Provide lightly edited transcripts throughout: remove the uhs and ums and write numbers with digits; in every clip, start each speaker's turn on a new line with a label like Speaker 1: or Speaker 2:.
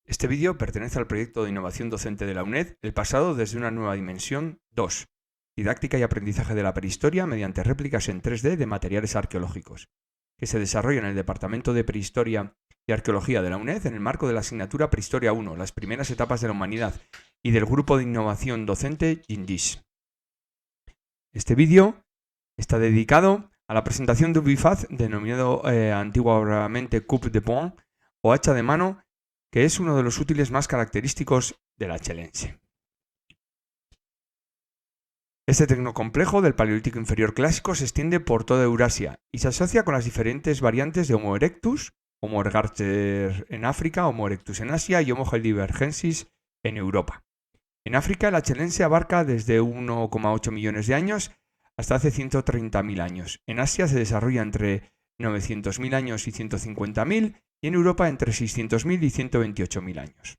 Speaker 1: Este vídeo pertenece al proyecto de innovación docente de la UNED, El pasado desde una nueva dimensión 2, didáctica y aprendizaje de la prehistoria mediante réplicas en 3D de materiales arqueológicos, que se desarrolla en el Departamento de Prehistoria y Arqueología de la UNED en el marco de la asignatura Prehistoria 1, las primeras etapas de la humanidad, y del grupo de innovación docente GINDIS. Este vídeo está dedicado a la presentación de un bifaz denominado antiguamente coupe de poing o hacha de mano, que es uno de los útiles más característicos de la chelense. Este tecnocomplejo del Paleolítico inferior clásico se extiende por toda Eurasia y se asocia con las diferentes variantes de Homo erectus, Homo ergaster en África, Homo erectus en Asia y Homo heidelbergensis en Europa. En África el achelense abarca desde 1,8 millones de años hasta hace 130.000 años. En Asia se desarrolla entre 900.000 años y 150.000 y en Europa entre 600.000 y 128.000 años.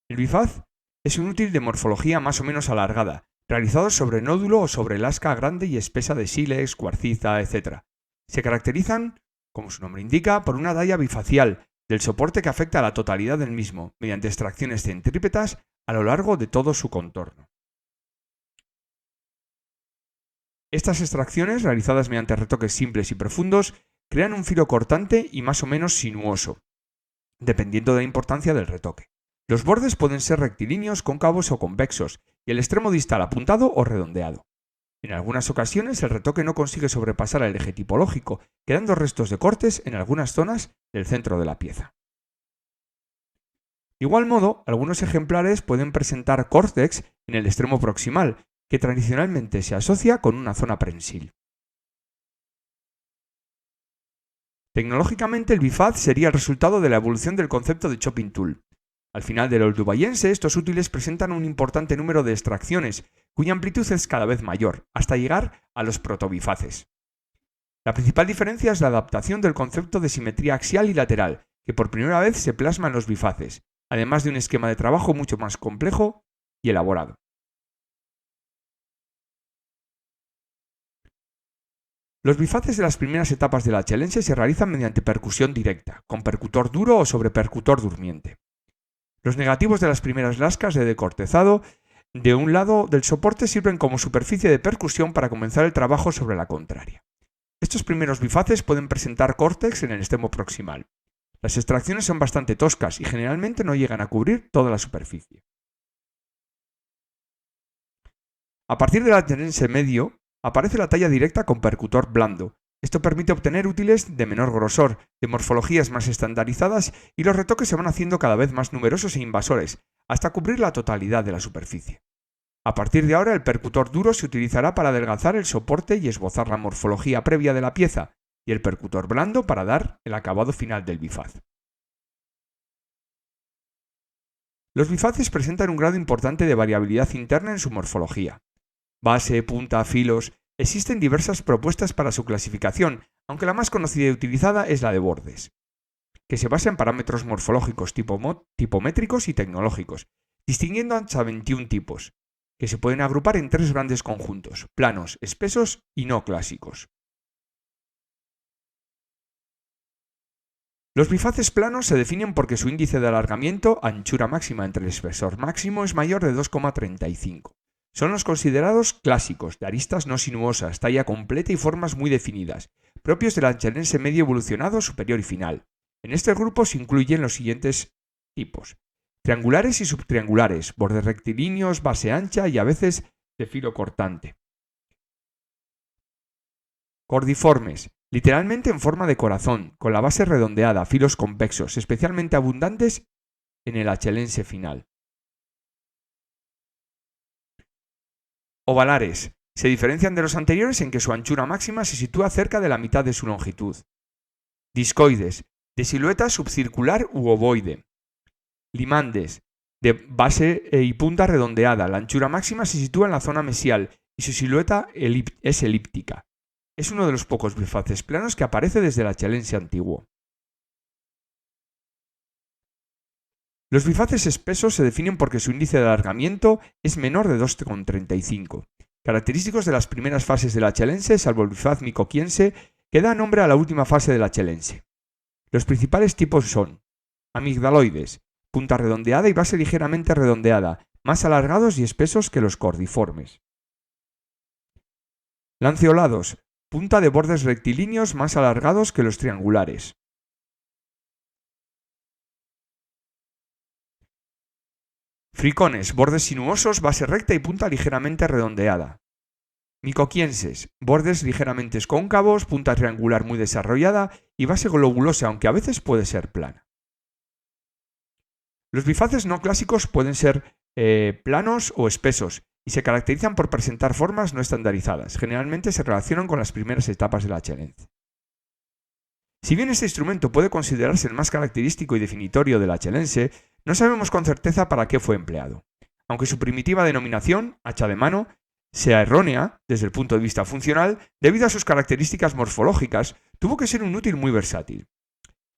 Speaker 1: El bifaz es un útil de morfología más o menos alargada, realizado sobre nódulo o sobre lasca grande y espesa de sílex, cuarciza, etc. Se caracterizan, como su nombre indica, por una talla bifacial del soporte que afecta a la totalidad del mismo, mediante extracciones centrípetas a lo largo de todo su contorno. Estas extracciones, realizadas mediante retoques simples y profundos, crean un filo cortante y más o menos sinuoso, dependiendo de la importancia del retoque. Los bordes pueden ser rectilíneos, cóncavos o convexos, y el extremo distal apuntado o redondeado. En algunas ocasiones el retoque no consigue sobrepasar el eje tipológico, quedando restos de cortes en algunas zonas del centro de la pieza. De igual modo, algunos ejemplares pueden presentar córtex en el extremo proximal, que tradicionalmente se asocia con una zona prensil. Tecnológicamente el bifaz sería el resultado de la evolución del concepto de chopping tool. Al final del Olduvaiense, estos útiles presentan un importante número de extracciones, cuya amplitud es cada vez mayor, hasta llegar a los protobifaces. La principal diferencia es la adaptación del concepto de simetría axial y lateral, que por primera vez se plasma en los bifaces, además de un esquema de trabajo mucho más complejo y elaborado. Los bifaces de las primeras etapas de la chelense se realizan mediante percusión directa, con percutor duro o sobre percutor durmiente. Los negativos de las primeras lascas de decortezado de un lado del soporte sirven como superficie de percusión para comenzar el trabajo sobre la contraria. Estos primeros bifaces pueden presentar córtex en el extremo proximal. Las extracciones son bastante toscas y generalmente no llegan a cubrir toda la superficie. A partir del chelense medio, aparece la talla directa con percutor blando. Esto permite obtener útiles de menor grosor, de morfologías más estandarizadas y los retoques se van haciendo cada vez más numerosos e invasores, hasta cubrir la totalidad de la superficie. A partir de ahora el percutor duro se utilizará para adelgazar el soporte y esbozar la morfología previa de la pieza, y el percutor blando para dar el acabado final del bifaz. Los bifaces presentan un grado importante de variabilidad interna en su morfología. Base, punta, filos. Existen diversas propuestas para su clasificación, aunque la más conocida y utilizada es la de bordes, que se basa en parámetros morfológicos tipométricos y tecnológicos, distinguiendo hasta 21 tipos, que se pueden agrupar en tres grandes conjuntos: planos, espesos y no clásicos. Los bifaces planos se definen porque su índice de alargamiento, anchura máxima entre el espesor máximo, es mayor de 2,35. Son los considerados clásicos, de aristas no sinuosas, talla completa y formas muy definidas, propios del achelense medio evolucionado, superior y final. En este grupo se incluyen los siguientes tipos: triangulares y subtriangulares, bordes rectilíneos, base ancha y a veces de filo cortante. Cordiformes, literalmente en forma de corazón, con la base redondeada, filos convexos, especialmente abundantes en el achelense final. Ovalares. Se diferencian de los anteriores en que su anchura máxima se sitúa cerca de la mitad de su longitud. Discoides. De silueta subcircular u ovoide. Limandes. De base y punta redondeada. La anchura máxima se sitúa en la zona mesial y su silueta es elíptica. Es uno de los pocos bifaces planos que aparece desde el achelense antiguo. Los bifaces espesos se definen porque su índice de alargamiento es menor de 2,35. Característicos de las primeras fases del achelense, salvo el bifaz micoquiense, que da nombre a la última fase del achelense. Los principales tipos son amigdaloides, punta redondeada y base ligeramente redondeada, más alargados y espesos que los cordiformes. Lanceolados, punta de bordes rectilíneos más alargados que los triangulares. Fricones, bordes sinuosos, base recta y punta ligeramente redondeada. Micoquienses, bordes ligeramente cóncavos, punta triangular muy desarrollada y base globulosa, aunque a veces puede ser plana. Los bifaces no clásicos pueden ser planos o espesos y se caracterizan por presentar formas no estandarizadas. Generalmente se relacionan con las primeras etapas de la chelense. Si bien este instrumento puede considerarse el más característico y definitorio de la chelense, no sabemos con certeza para qué fue empleado. Aunque su primitiva denominación, hacha de mano, sea errónea desde el punto de vista funcional, debido a sus características morfológicas, tuvo que ser un útil muy versátil.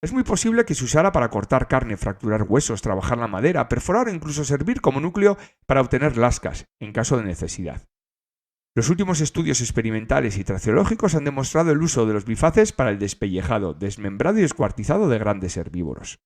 Speaker 1: Es muy posible que se usara para cortar carne, fracturar huesos, trabajar la madera, perforar o incluso servir como núcleo para obtener lascas, en caso de necesidad. Los últimos estudios experimentales y traceológicos han demostrado el uso de los bifaces para el despellejado, desmembrado y descuartizado de grandes herbívoros.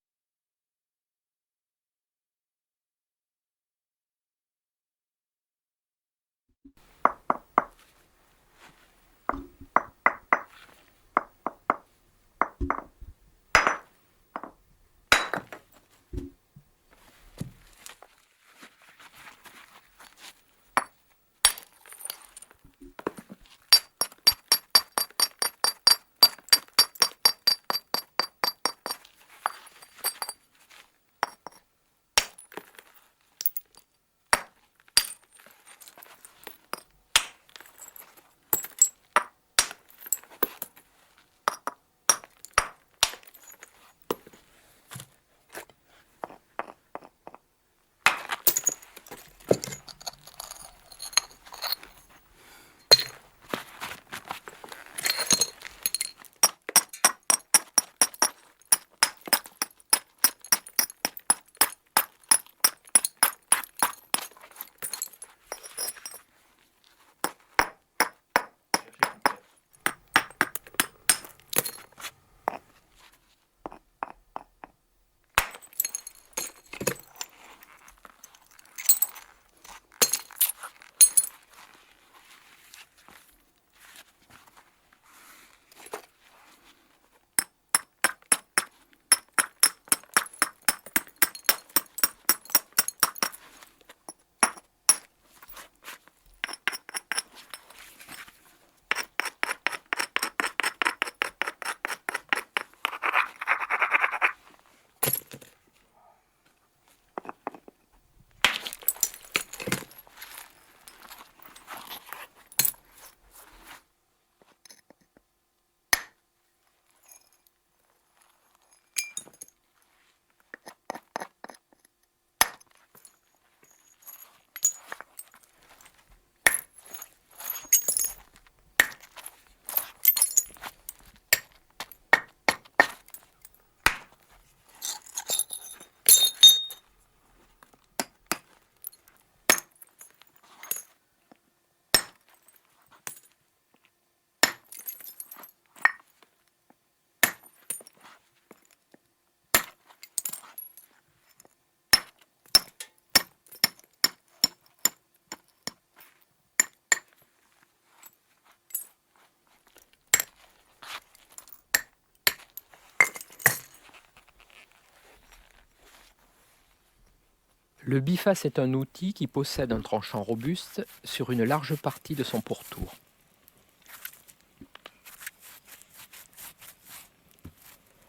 Speaker 2: Le biface est un outil qui possède un tranchant robuste sur une large partie de son pourtour.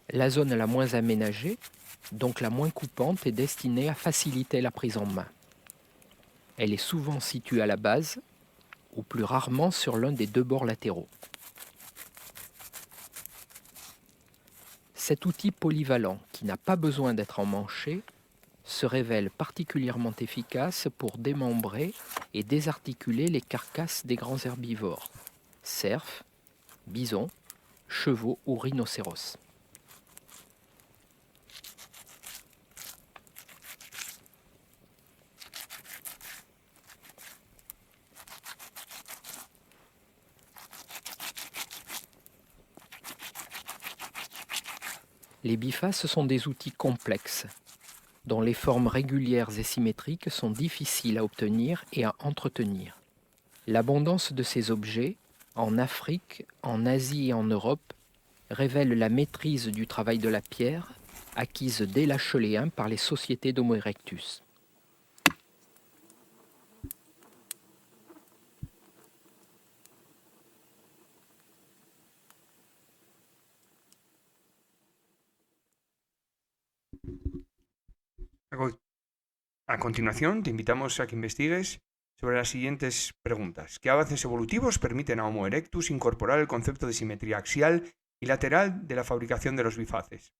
Speaker 2: La zone la moins aménagée, donc la moins coupante, est destinée à faciliter la prise en main. Elle est souvent située à la base, ou plus rarement sur l'un des deux bords latéraux. Cet outil polyvalent, qui n'a pas besoin d'être emmanché, se révèle particulièrement efficace pour démembrer et désarticuler les carcasses des grands herbivores, cerfs, bisons, chevaux ou rhinocéros. Les bifaces sont des outils complexes, dont les formes régulières et symétriques sont difficiles à obtenir et à entretenir. L'abondance de ces objets, en Afrique, en Asie et en Europe, révèle la maîtrise du travail de la pierre, acquise dès l'âge choléen par les sociétés d'Homo erectus.
Speaker 1: A continuación, te invitamos a que investigues sobre las siguientes preguntas. ¿Qué avances evolutivos permiten a Homo erectus incorporar el concepto de simetría axial y lateral de la fabricación de los bifaces?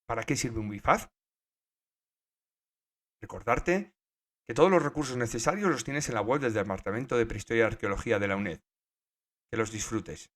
Speaker 1: ¿Para qué sirve un bifaz? Recordarte que todos los recursos necesarios los tienes en la web del Departamento de Prehistoria y Arqueología de la UNED. Que los disfrutes.